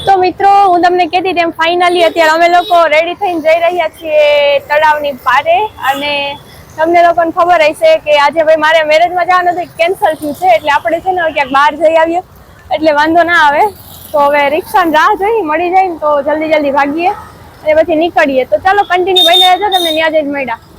તો મિત્રો હું તમને કહેતી તેમ ફાઇનલી અત્યારે અમે લોકો રેડી થઈને જઈ રહ્યા છીએ તળાવની પારે અને તમને લોકોને ખબર હશે કે આજે ભાઈ મારે મેરેજમાં જવાનું હતું કેન્સલ થયું છે એટલે આપણે છે ને ક્યાંક બહાર જઈ આવીએ એટલે વાંધો ના આવે તો હવે રિક્ષાની રાહ જોઈ મળી જાય ને તો જલ્દી ભાગીએ અને પછી નીકળીએ તો ચાલો કન્ટિન્યુ બની રહેજો તમને ત્યાં જઈને મળ્યા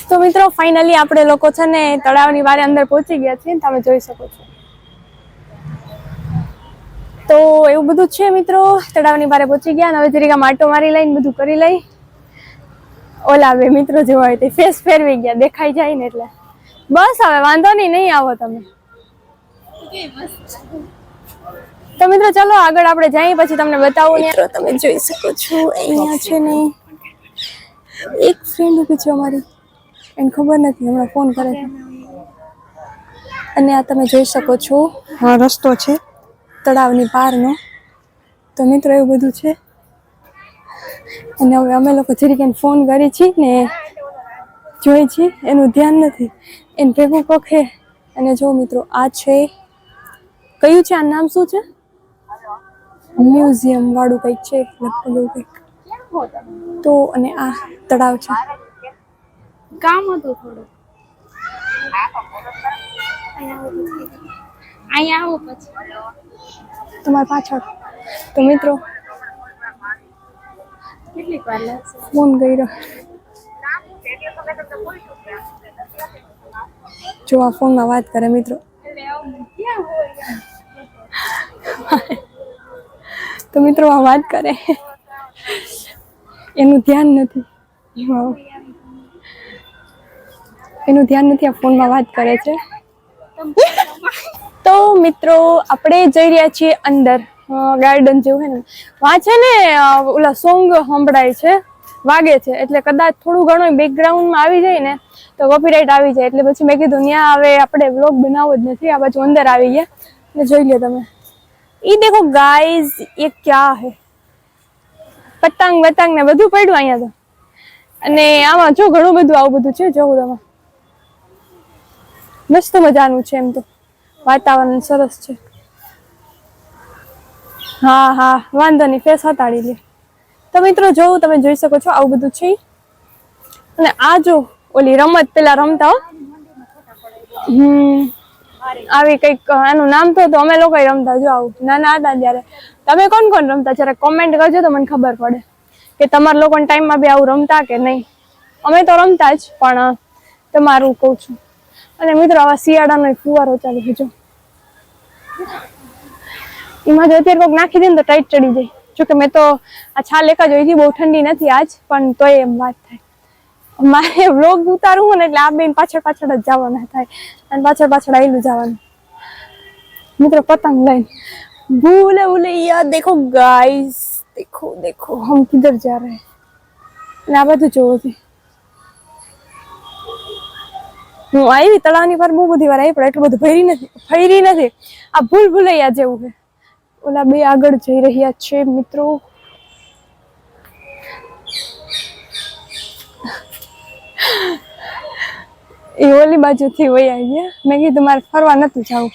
તો મિત્રો ફાઇનલી આપણે લોકો છે ને તળાવની વારે અંદર પહોંચી ગયા છીએ તમે જોઈ શકો છો તો એવું બધું છે મિત્રો તળાવની વારે પહોંચી ગયા અને હવે જરીક માટો મારી લઈને બધું કરી લઈ ઓલા બે મિત્રો જેવા હોય તે ફેસ ફેરવી ગયા દેખાઈ જાય ને એટલે બસ હવે વાંધો નહીં આવો તમે તો મિત્રો ચાલો આગળ આપણે જઈએ પછી તમને બતાવું મિત્રો તમે જોઈ શકો છો અહીંયા છે ને એક ફ્રેન્ડ ઊભી છે અમારી એને ખબર નથી હમણાં ફોન કરે છે અને આ તમે જોઈ શકો છો આ રસ્તો છે તળાવની પારનો તો મિત્રો એવું બધું છે અને હવે અમે લોકો જરીક એને ફોન કરી છીએ ને જોઈ છીએ એનું ધ્યાન નથી એને ભેગું પખે અને જો મિત્રો આ છે કયું છે આ નામ શું છે મ્યુઝિયમ વાળું કંઈક છે લગભગ એવું કંઈક તો અને આ તળાવ છે કામ હતું થોડું અહીંયા આવો પછી તમારી પાછળ તો મિત્રો કેટલી વાર લાગશે ફોન કર્યો જો આ ફોનમાં વાત કરે મિત્રો તો મિત્રો આ વાત કરે એનું ધ્યાન નથી આ ફોનમાં વાત કરે છે તો મિત્રો આપણે જઈ રહ્યા છીએ અંદર ગાર્ડન જેવું છે ને વાં છે ને ઓલા સોંગ સંભળાય છે વાગે છે એટલે કદાચ થોડું ઘણું બેકગ્રાઉન્ડમાં આવી જાય ને તો કોપીરાઇટ આવી જાય એટલે પછી મેં કીધું ત્યાં હવે આપણે વ્લોગ બનાવવો જ નથી આ બાજુ અંદર આવી ગયા એટલે જોઈ લો તમે ઈ દેખો ગાઈઝ ये क्या है પતંગ ને બધું પડ્યું અહીંયા તો અને આમાં જો ઘણું બધું આવું બધું છે જોવું તમે મસ્ત મજાનું છે એમ તો વાતાવરણ સરસ છે હા વાંધો નહીં ફેસ હટાડી લે તો મિત્રો જોવું તમે જોઈ શકો છો આવું બધું છે અને આ જો ઓલી રમત પેલા રમતા હો આવી કઈક આનું નામ તો અમે લોકો રમતા જો આવું નાના હતા ત્યારે તમે કોણ રમતા જરા કોમેન્ટ કરજો તો મને ખબર પડે કે તમારા લોકોના ટાઈમમાં બી આવું રમતા કે નહીં અમે તો રમતા જ પણ તમારું કહું છું અને મિત્રો આવા શિયાળાનો ફુવારો ચાલુ છે જો એમાં જો અત્યારે કોઈક નાખી દે ને તો ટાઈટ ચડી જાય જોકે મેં તો આ છાલ એક જ જોઈ હતી બહુ ઠંડી નથી આજ પણ તોય એમ વાત થાય મારે વ્લોગ ઉતારવું ને એટલે આ બેન પાછળ જ જવાના થાય અને પાછળ આવેલું જવાનું મિત્રો પતંગ લઈને ભૂલે देखो गाइस देखो हम किधर जा रहे हैं અને આ બધું જોવું છે હું આવી તળાવની પર બહુ બધી વાર આવી પણ એટલું બધું ફરી નથી આ ભૂલૈયા જેવું છે ઓલા બે આગળ જઈ રહ્યા છે મિત્રો એ ઓલી બાજુથી વહી આવી મેં કીધું મારે ફરવા નતું જવું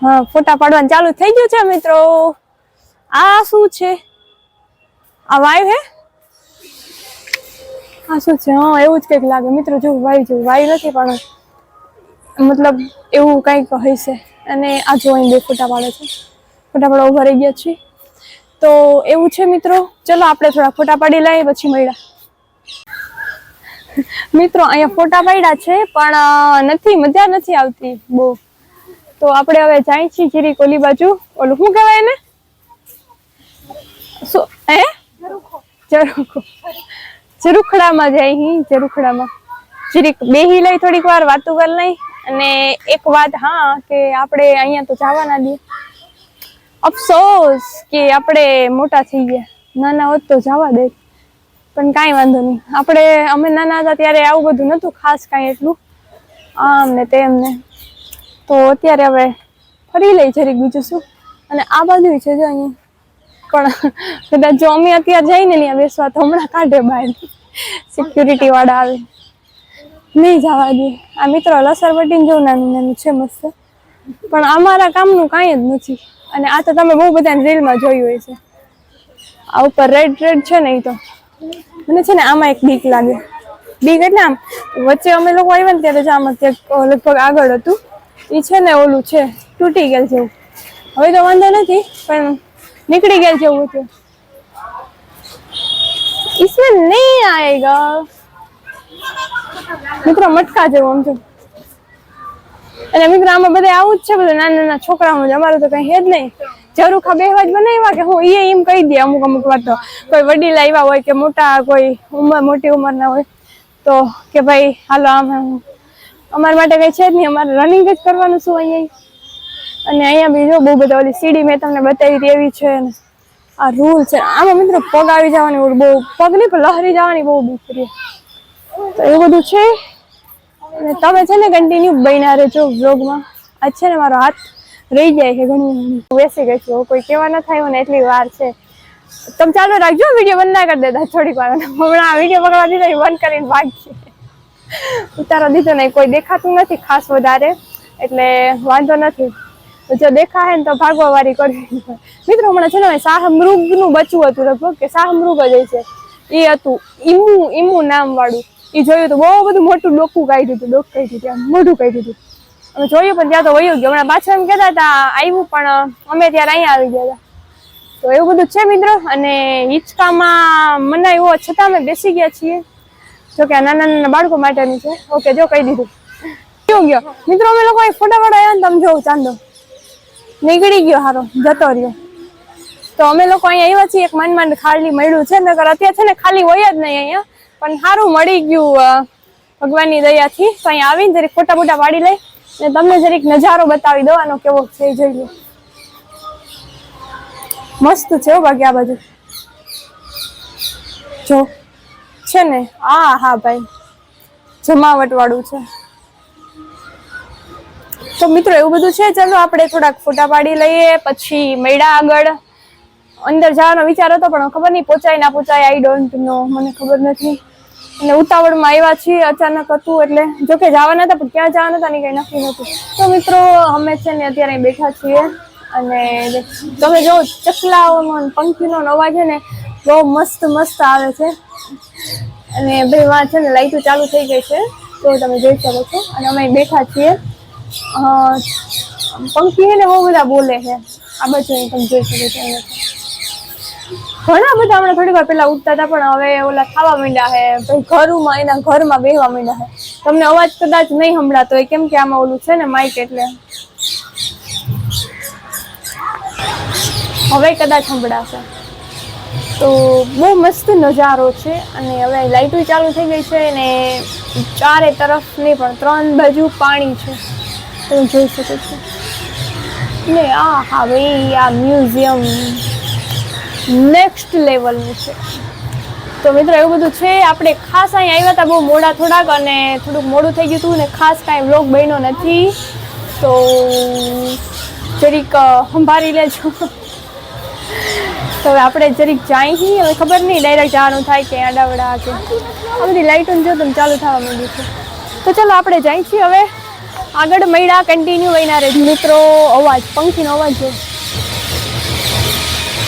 હા ફોટા પાડવાનું ચાલુ થઈ ગયું છે મિત્રો આ શું છે આ વાયુ હે આ શું છે હા એવું જ કંઈક લાગે મિત્રો જો વાયુ નથી પણ મતલબ એવું કંઈક હશે અને આ જોઈને બે ફોટા પાડે છે ફોટા પાડવા ઉભા રહી ગયા છીએ તો એવું છે મિત્રો ચલો આપણે થોડા ફોટા પાડી લઈએ પછી મળ્યા મિત્રો અહીંયા ફોટા પાડ્યા છે પણ મજા નથી આવતી બહુ તો આપણે હવે જાય છીએ જીરી કોલી બાજુ ઓલું શું કહેવાય ને શું હે ઝરૂખડામાં જાય ઝરૂખડામાં જીરીક બેહી લઈ થોડીક વાર વાતું કરી લઈ અને એક વાત હા કે આપણે અહીંયા તો જવાના દે, અફસોસ કે આપણે મોટા થઈ ગયા, નાના હોત તો જવા દે, પણ કાંઈ વાંધો નહીં. અમે નાના હતા ત્યારે આવું બધું નહોતું ખાસ કાંઈ એટલું આમ ને તેમ ને, તો અત્યારે હવે ફરી લઈ જરીક બીજું શું. અને આ બાજુ છે જો અહીંયા, પણ કદાચ જો અમે અત્યારે જઈને ત્યાં બેસવા તો હમણાં કાઢે બહાર, સિક્યુરિટી વાળા આવે, નહીં જવા દે. આ મિત્રો લસરવટીને જેવું નાનું નાનું છે મસ્ત, પણ અમારા કામનું કાંઈ જ નથી. અને આ તો તમે બહુ બધા રીલમાં જોયું હોય છે, આ ઉપર રેડ રેડ છે ને, એ તો મને છે ને આમાં એક બીક લાગે. બીક એટલે આમ વચ્ચે અમે લોકો આવ્યા ને ત્યારે જ આમ લગભગ આગળ હતું, એ છે ને ઓલું છે તૂટી ગયેલ જેવું. હવે તો વાંધો નથી પણ નીકળી ગયેલ જેવું હતું. इसमें नहीं आएगा મિત્રો, મટકા જેવું આમ તો. અને મિત્રો આમાં બધા આવું જ છે, બધા નાના નાના છોકરાઓ. અમારું તો કઈ હે જ નહીં. જરૂખા બેહવા જ બનાવ્યા કે હું એમ કહી દે અમુક અમુક વાર. તો કોઈ વડીલ આવ્યા હોય કે મોટા કોઈ મોટી ઉંમરના હોય તો કે ભાઈ હાલો આમ, અમારા માટે કઈ છે જ નહીં, અમારે રનિંગ જ કરવાનું શું અહીંયા. અને અહીંયા બીજો બહુ બધા ઓલી સીડી મેં તમને બતાવી હતી એવી છે ને, આ રૂલ છે આમાં મિત્રો. પગ આવી જવાની બહુ, પગ નહીં પણ લહરી જવાની બહુ બીક રહે. તો એવું બધું છે. અને તમે છે ને કન્ટિન્યુ બન્યા રહેજો વ્લોગમાં. આજ છે ને મારો હાથ રહી જાય છે ઘણી, બેસી ગઈ છું, કોઈ કહેવા ન થાય ને એટલી વાર છે. તમે ચાલુ રાખજો, વિડીયો બંધ ના કરી દેતા થોડીક વાર. હમણાં આ વિડીયો પકડવા દીધો બંધ કરીને ભાગી, ઉતારો દીધો નહીં, કોઈ દેખાતું નથી ખાસ વધારે, એટલે વાંધો નથી. જો દેખાય ને તો ભાગવા વાળી કરવી. મિત્રો હમણાં છે ને શાહમૃગનું બચ્ચું હતું લગભગ, કે શાહમૃગ જ છે એ હતું, ઈમુ નામ વાળું. એ જોયું તો બહુ બધું મોટું ડોકું કાઢ્યું હતું, મોઢું કાઢ્યું હતું. અમે જોયું પણ ત્યાં તો વયું ગયું. હમણાં પાછળ એમ કહેતા હતા આવ્યું, પણ અમે ત્યારે અહીંયા આવી ગયા હતા. તો એવું બધું છે મિત્રો. અને હિંચકામાં મનાઈ હોવા છતાં અમે બેસી ગયા છીએ. જો કે આ નાના નાના બાળકો માટેનું છે. ઓકે, જો કહી દીધું. કેવું ગયો મિત્રો, અમે લોકો ફોટા વાળા આવ્યા ને, તમે જોવું ચાંદો નીકળી ગયો, હારો જતો રહ્યો. તો અમે લોકો અહીંયા આવ્યા છીએ, એક માંડ ખાલી મળ્યું છે. નકર અત્યારે છે ને ખાલી હોય જ નહીં અહીંયા, પણ સારું મળી ગયું ભગવાનની દયાથી. તો અહીંયા આવીને જરીક ફોટા બોટા પાડી લઈ અને તમને જરીક નજારો બતાવી દો આનો કેવો છે, જોઈ લો. મસ્ત છે બાકી આ બાજુ જો છે ને. હા ભાઈ, જમાવટ વાળું છે. તો મિત્રો એવું બધું છે. ચલો આપણે થોડાક ફોટા પાડી લઈએ, પછી મેળા આગળ અંદર જવાનો વિચાર હતો, પણ ખબર નહીં પહોંચાય ના પહોંચાય, આઈ ડોન્ટ નો, મને ખબર નથી. અને ઉતાવળમાં આવ્યા છીએ, અચાનક હતું એટલે. જોકે જવાના હતા પણ ક્યાં જવાના હતા ને કઈ નક્કી નહોતું. તો મિત્રો અમે છે ને અત્યારે બેઠા છીએ, અને તમે જો ચકલાઓનો પંખીનો અવાજ છે ને બહુ મસ્ત મસ્ત આવે છે. અને ભાઈ વાં છે ને લાઈટો ચાલુ થઈ ગઈ છે, તો તમે જોઈ શકો છો. અને અમે બેઠા છીએ. પંખી છે ને બહુ બધા બોલે છે આ બાજુ, તમે જોઈ શકો છો. ઘણા બધા હમણાં થોડી વાર પેલા ઉઠતા હતા, પણ હવે ઓલા ખાવા માંડ્યા છે ભાઈ, ઘરમાં એના ઘરમાં બેહવા માંડ્યા છે. તમને અવાજ કદાચ નહીં સંભળાતો હોય, કેમ કે આમાં ઓલું છે ને માઇક, એટલે હવે કદાચ સંભળાશે. તો બહુ મસ્ત નજારો છે. અને હવે લાઇટો ચાલુ થઈ ગઈ છે, અને ચારે તરફ નહીં પણ 3 બાજુ પાણી છે, તમે જોઈ શકો છો ને. હા ભાઈ, આ મ્યુઝિયમ નેક્સ્ટ લેવલનું છે. તો મિત્રો એવું બધું છે. આપણે ખાસ અહીં આવ્યા હતા બહુ મોડા થોડાક, અને થોડુંક મોડું થઈ ગયું હતું, ને ખાસ કાંઈ વ્લોગ બન્યો નથી, તો જરીક સંભાળી લેજો. તો હવે આપણે જરીક જાય છીએ. હવે ખબર નહીં ડાયરેક્ટ જવાનું થાય કે આડાવડા કે આ બધી લાઇટો જો તમે ચાલુ થવા માંડી છે. તો ચાલો આપણે જાય છીએ હવે આગળ. મળ્યા કન્ટિન્યુ વહીના રહે મિત્રો. અવાજ, પંખીનો અવાજ જો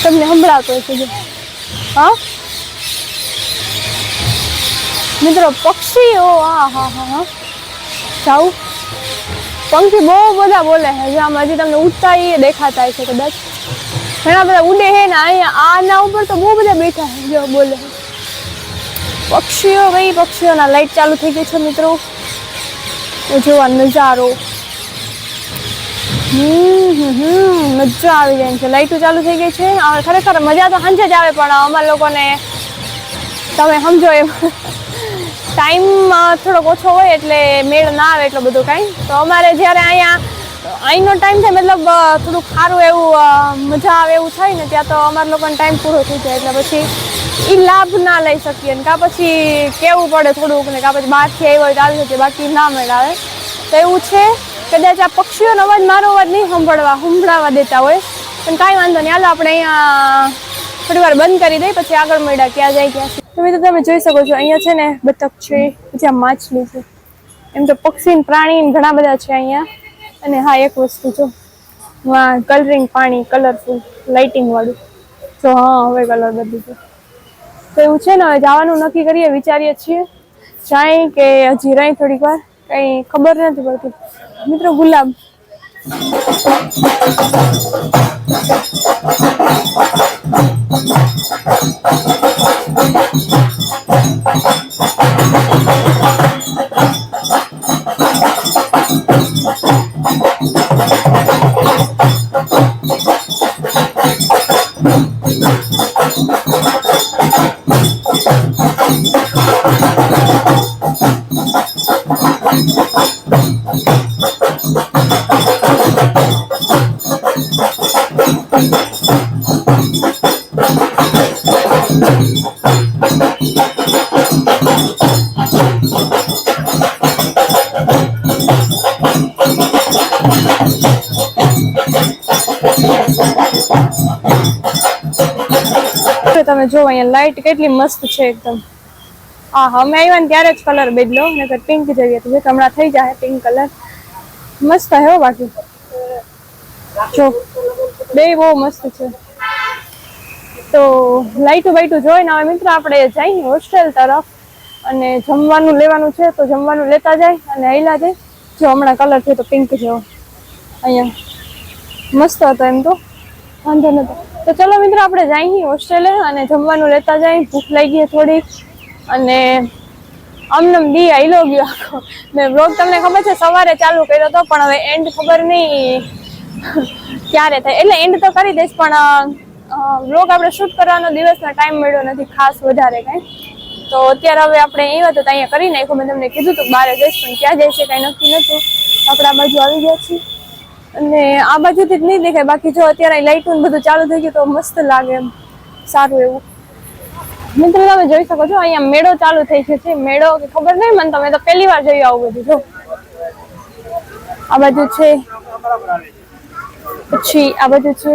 તમને સંભળાતો હશે જો. હા મિત્રો, પક્ષીઓ, હા જાઉં. પંખી બહુ બધા બોલે છે. આમ હજી તમને ઉડતા એ દેખાતા છે કદાચ. ઘણા બધા ઉડે છે ને અહીંયા આના ઉપર તો બહુ બધા બેઠા છે, જો બોલે પક્ષીઓ. ભાઈ પક્ષીઓના લાઈટ ચાલુ થઈ ગઈ છે મિત્રો. જોવા નજારો મજા આવી જાય છે. લાઈટો ચાલુ થઈ ગઈ છે. ખરેખર મજા તો સાંજે જ આવે, પણ અમારા લોકોને તમે સમજો એમ ટાઈમ થોડોક ઓછો હોય એટલે મેળ ના આવે એટલો બધો કાંઈ. તો અમારે જ્યારે અહીંનો ટાઈમ થાય મતલબ થોડુંક સારું એવું મજા આવે એવું થાય ને ત્યાં તો અમારા લોકોનો ટાઈમ પૂરો થઈ જાય એટલે પછી એ લાભ ના લઈ શકીએ ને કાં પછી કહેવું પડે થોડુંક ને કાં પછી બહારથી આવ્યો હોય તો આવી શકે, બાકી ના મેળ આવે. તો એવું છે, કદાચ આ પક્ષીઓનો અવાજ મારો અવાજ નહીં સંભળાવા દેતા હોય પણ કાંઈ વાંધો નહીં. હાલો આપણે અહીંયા થોડી વાર બંધ કરી દઈએ પછી આગળ મળ્યા ક્યાં જાય ક્યાં. તમે તો તમે જોઈ શકો છો અહીંયા છે ને બતક છે, પછી આ માછલી છે. એમ તો પક્ષી પ્રાણી ઘણા બધા છે અહીંયા. અને હા એક વસ્તુ જો કલરિંગ પાણી કલરફુલ લાઇટિંગ વાળું જો. હા હવે કલર બદલી ગયો. તો એવું છે ને હવે જવાનું નક્કી કરીએ, વિચારીએ છીએ જાય કે હજી રહી થોડીક વાર, કઈ ખબર નથી પડતી. મિત્રો ગુલાબ તમે જો અહીંયા લાઈટ કેટલી મસ્ત છે એકદમ. હા અમે આવ્યા ને ત્યારે જ કલર બદલો, નકર પિંક જેવી હતી. હમણાં થઈ જાય પિંક કલર મસ્ત હે. બાકી જો બે બહુ મસ્ત છે. તો લાઈટું બાઈટું જોઈને હવે મિત્રો આપણે જઈએ હોસ્ટેલ તરફ અને જમવાનું લેવાનું છે તો જમવાનું લેતા જાય અને હૈલા જાય. જો હમણાં કલર છે તો પિંક જેવો અહીંયા મસ્ત હતો, એમ તો વાંધો નતો. તો ચલો મિત્રો આપણે જઈએ હોસ્ટેલે અને જમવાનું લેતા જાય. ભૂખ લાગી ગઈ થોડીક અને આમનમ દી આઈલો ગયો આખો. મેં વ્લોગ તમને ખબર છે સવારે ચાલુ કર્યો હતો પણ હવે એન્ડ ખબર નહીં ક્યારે થાય. એટલે એન્ડ તો કરી દઈશ પણ વ્લોગ આપણે શૂટ કરવાનો દિવસનો ટાઈમ મળ્યો નથી ખાસ વધારે કાંઈ. તો અત્યારે હવે આપણે આવ્યા તો અહીંયા કરી નાખ્યું. મેં તમને કીધું હતું બહાર જઈશ પણ ક્યાં જાય છે કાંઈ નક્કી નહોતું. આપણે આ બાજુ આવી ગયા છીએ અને આ બાજુથી જ નહીં દેખાય. બાકી જો અત્યારે લાઇટું બધું ચાલુ થઈ ગયું તો મસ્ત લાગે એમ સારું એવું. મિત્રો તમે જોઈ શકો છો અહીંયા મેળો ચાલુ થઈ ગયો છે. મેળો કે ખબર નહીં મને, તમે તો પહેલી વાર જોયું આવું બધું. જો આ બાજુ છે, પછી આ બાજુ છે